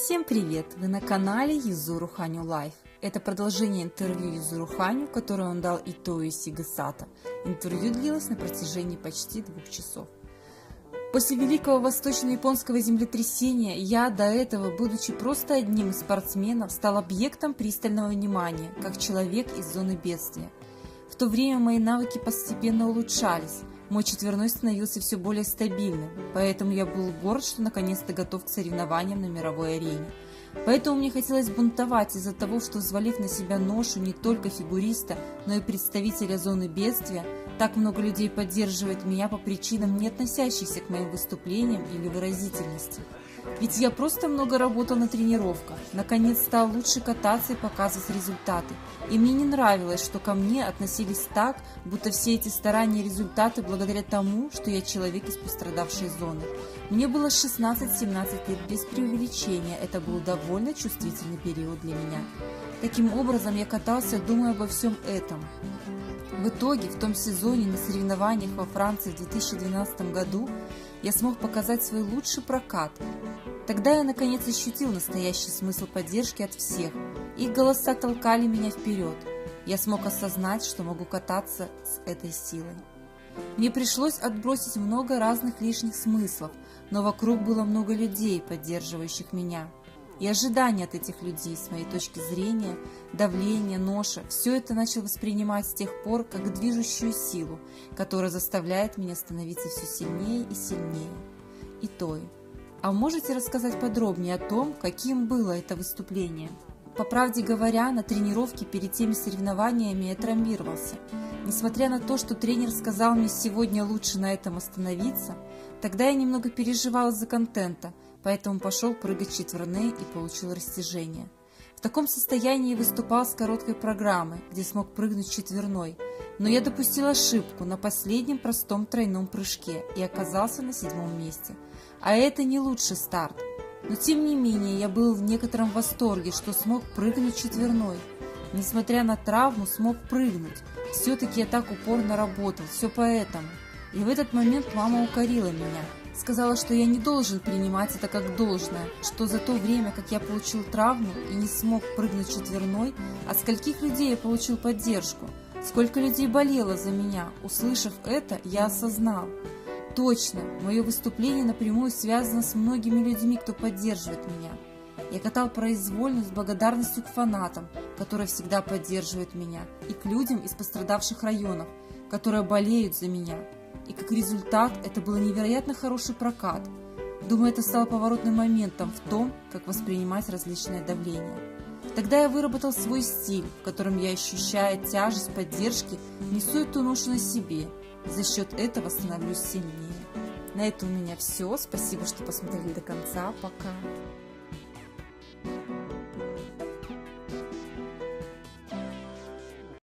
Всем привет! Вы на канале Юзуру Ханю Лайф. Это продолжение интервью Юзуру Ханю, которое он дал Итои Сигасата. Интервью длилось на протяжении почти 2 часов. После Великого Восточно-японского землетрясения я, до этого, будучи просто одним из спортсменов, стал объектом пристального внимания, как человек из зоны бедствия. В то время мои навыки постепенно улучшались. Мой четверной становился все более стабильным, поэтому я был горд, что наконец-то готов к соревнованиям на мировой арене. Поэтому мне хотелось бунтовать из-за того, что, взвалив на себя ношу не только фигуриста, но и представителя зоны бедствия, так много людей поддерживает меня по причинам, не относящихся к моим выступлениям или выразительности. Ведь я просто много работал на тренировках, наконец стал лучше кататься и показывать результаты. И мне не нравилось, что ко мне относились так, будто все эти старания и результаты благодаря тому, что я человек из пострадавшей зоны. Мне было 16-17 лет, без преувеличения, это был довольно чувствительный период для меня. Таким образом, я катался, думая обо всем этом. В итоге, в том сезоне на соревнованиях во Франции в 2012 году я смог показать свой лучший прокат. Тогда я наконец ощутил настоящий смысл поддержки от всех. Их голоса толкали меня вперед. Я смог осознать, что могу кататься с этой силой. Мне пришлось отбросить много разных лишних смыслов, но вокруг было много людей, поддерживающих меня. И ожидания от этих людей, с моей точки зрения, давление, ноша, все это начал воспринимать с тех пор как движущую силу, которая заставляет меня становиться все сильнее и сильнее. Итои. А можете рассказать подробнее о том, каким было это выступление? По правде говоря, на тренировке перед теми соревнованиями я травмировался. Несмотря на то, что тренер сказал мне сегодня лучше на этом остановиться, тогда я немного переживал из-за контента, поэтому пошел прыгать четверные и получил растяжение. В таком состоянии выступал с короткой программы, где смог прыгнуть четверной, но я допустил ошибку на последнем простом тройном прыжке и оказался на 7-м месте. А это не лучший старт. Но тем не менее я был в некотором восторге, что смог прыгнуть четверной. Несмотря на травму, смог прыгнуть. Все-таки я так упорно работал, все поэтому. И в этот момент мама укорила меня. Сказала, что я не должен принимать это как должное, что за то время, как я получил травму и не смог прыгнуть четверной, от скольких людей я получил поддержку, сколько людей болело за меня. Услышав это, я осознал. Точно, мое выступление напрямую связано с многими людьми, кто поддерживает меня. Я катал произвольно с благодарностью к фанатам, которые всегда поддерживают меня, и к людям из пострадавших районов, которые болеют за меня. И как результат, это был невероятно хороший прокат. Думаю, это стало поворотным моментом в том, как воспринимать различное давление. Тогда я выработал свой стиль, в котором я, ощущая тяжесть поддержки, несу эту ношу на себе. За счет этого становлюсь сильнее. На этом у меня все. Спасибо, что посмотрели до конца. Пока.